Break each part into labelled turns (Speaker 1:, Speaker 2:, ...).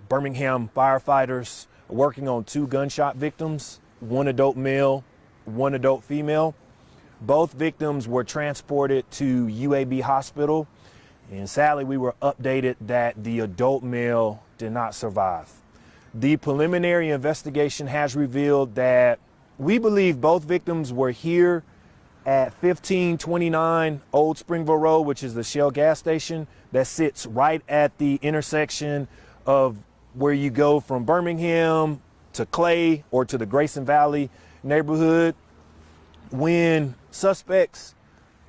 Speaker 1: Birmingham firefighters working on 2 gunshot victims, 1 adult male, 1 adult female. Both victims were transported to UAB hospital, and sadly we were updated that the adult male did not survive. The preliminary investigation has revealed that we believe both victims were here at 1529 Old Springville Road, which is the Shell gas station that sits right at the intersection of where you go from Birmingham to Clay or to the Grayson Valley neighborhood, when suspects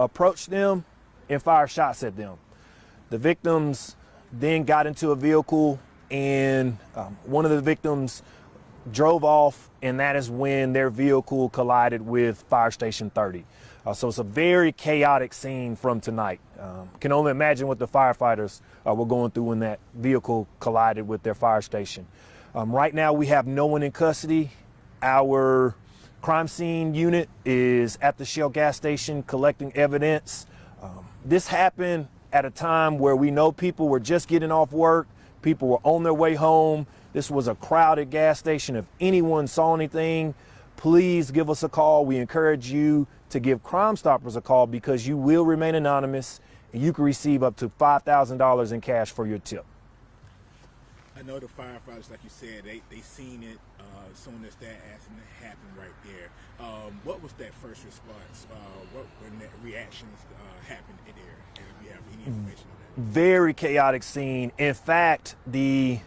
Speaker 1: approached them and fired shots at them. The victims then got into a vehicle, and one of the victims drove off, and that is when their vehicle collided with Fire Station 30. So it's a very chaotic scene from tonight. Can only imagine what the firefighters were going through when that vehicle collided with their fire station. Right now we have no one in custody. Our crime scene unit is at the Shell gas station collecting evidence. This happened at a time where we know people were just getting off work, people were on their way home. This was a crowded gas station. If anyone saw anything, please give us a call. We encourage you to give Crime Stoppers a call, because you will remain anonymous and you can receive up to $5,000 in cash for your tip.
Speaker 2: I know the firefighters, like you said, they seen it as soon as that accident happened right there. What was that first response? When that reactions happened in there? And if you have any information on that?
Speaker 1: Very chaotic scene. In fact, the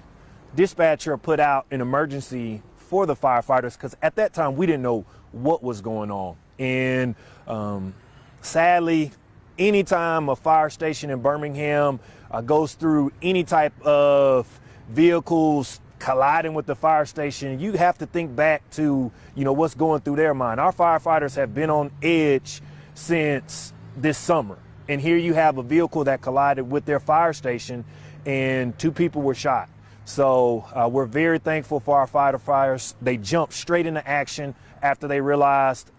Speaker 1: dispatcher put out an emergency for the firefighters, because at that time we didn't know what was going on. And sadly, anytime a fire station in Birmingham goes through any type of vehicles colliding with the fire station, you have to think back to, what's going through their mind. Our firefighters have been on edge since this summer. And here you have a vehicle that collided with their fire station and 2 people were shot. So we're very thankful for our firefighters. They jumped straight into action after they realized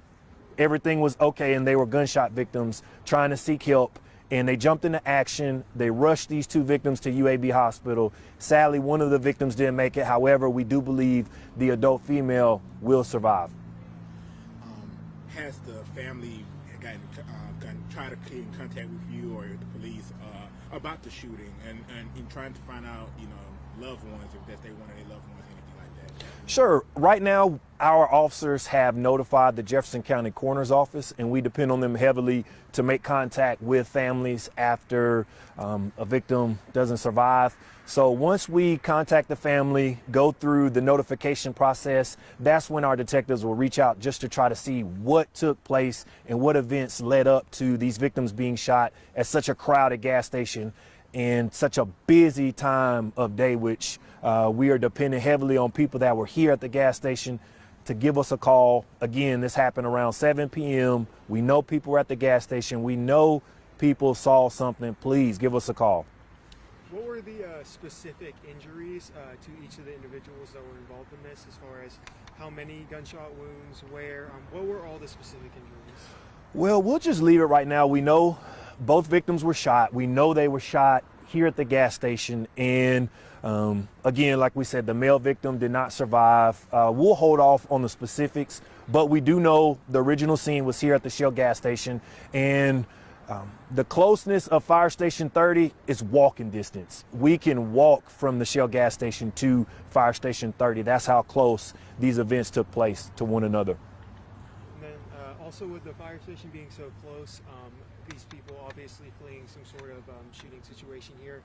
Speaker 1: everything was okay and they were gunshot victims trying to seek help. And they jumped into action. They rushed these 2 victims to UAB hospital. Sadly, one of the victims didn't make it. However, we do believe the adult female will survive.
Speaker 2: Has the family tried to get in contact with you or the police about the shooting and in trying to find out, loved ones, if that's they one of their loved ones, anything like that?
Speaker 1: Sure. Right now, our officers have notified the Jefferson County Coroner's Office, and we depend on them heavily to make contact with families after a victim doesn't survive. So once we contact the family, go through the notification process, that's when our detectives will reach out just to try to see what took place and what events led up to these victims being shot at such a crowded gas station and such a busy time of day, which we are dependent heavily on people that were here at the gas station to give us a call. Again, this happened around 7 p.m. We know people were at the gas station. We know people saw something. Please give us a call.
Speaker 3: What were the specific injuries to each of the individuals that were involved in this, as far as how many gunshot wounds, where, what were all the specific injuries?
Speaker 1: Well, we'll just leave it right now. We know both victims were shot. We know they were shot here at the gas station. And again, like we said, the male victim did not survive. We'll hold off on the specifics, but we do know the original scene was here at the Shell gas station. And the closeness of Fire Station 30 is walking distance. We can walk from the Shell gas station to Fire Station 30. That's how close these events took place to one another.
Speaker 3: And then also with the fire station being so close, these people obviously fleeing some sort of shooting situation here.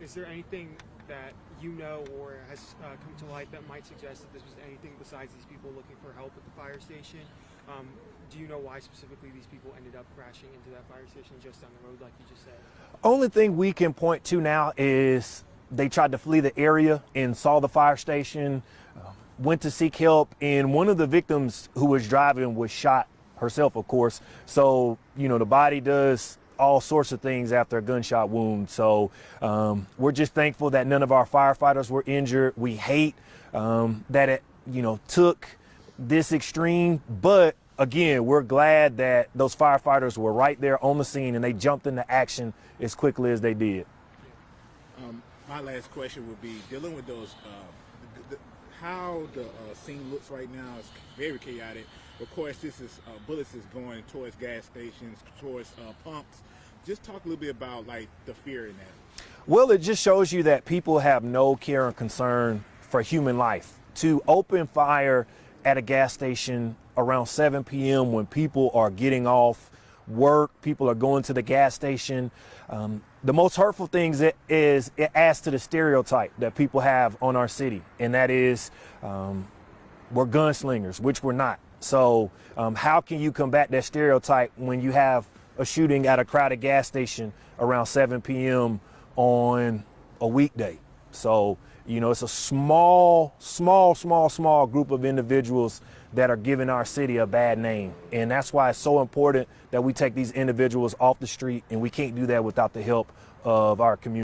Speaker 3: Is there anything that you know or has come to light that might suggest that this was anything besides these people looking for help at the fire station? Do you know why specifically these people ended up crashing into that fire station just down the road, like you just said?
Speaker 1: Only thing we can point to now is they tried to flee the area and saw the fire station, went to seek help, and one of the victims who was driving was shot herself, of course. So, the body does all sorts of things after a gunshot wound. So we're just thankful that none of our firefighters were injured. We hate that it, took this extreme, but again, we're glad that those firefighters were right there on the scene and they jumped into action as quickly as they did.
Speaker 2: My last question would be dealing with those. How the scene looks right now is very chaotic. Of course, this is bullets is going towards gas stations, towards pumps. Just talk a little bit about like the fear in that.
Speaker 1: Well, it just shows you that people have no care and concern for human life. To open fire at a gas station around 7 p.m. when people are getting off work, people are going to the gas station. The most hurtful things it adds to the stereotype that people have on our city, and that is we're gunslingers, which we're not. So how can you combat that stereotype when you have a shooting at a crowded gas station around 7 p.m. on a weekday? So, you know, it's a small group of individuals that are giving our city a bad name. And that's why it's so important that we take these individuals off the street, and we can't do that without the help of our community.